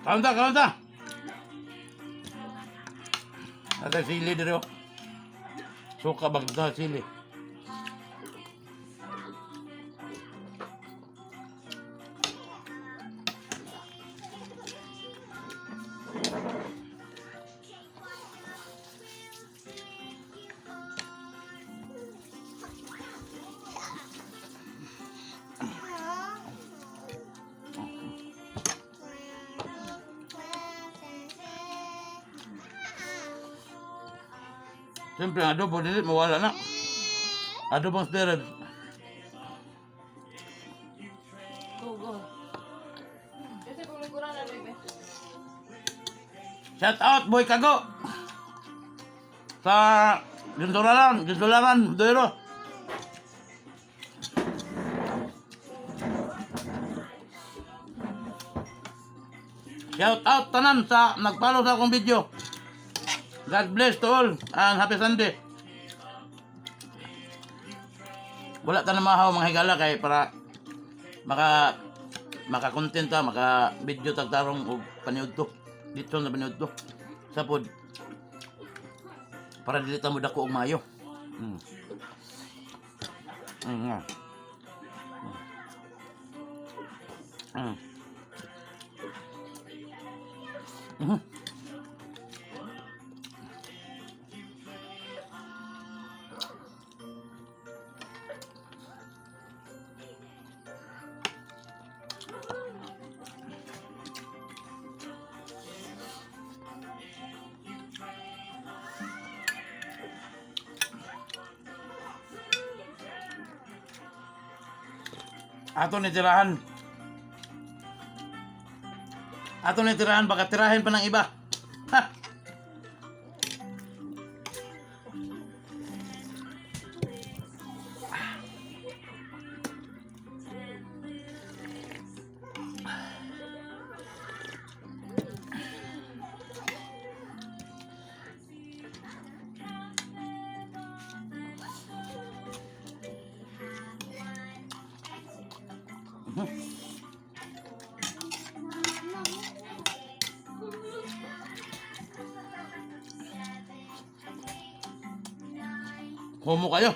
Kaunta, kaunta. Ada sili dito. Suka bagda sili. Siyempre, adobo dili mawala na. Adobong steroid. Go. Kasi kung liguran na, baby. Shout out, boy Kago. Sa Gintularan, Doiro. Shout out tanan sa nag-follow sa akong video. God bless to all and happy Sunday. Wala ta na mahaw mga higala kay para maka-content ta, maka-video tagtarong og paniud to. Dito na paniud to. Sa pod para dili ta mo dako og mayo. Ato ni tirahan baka tirahin pa ng iba. Ha. Homo kayo.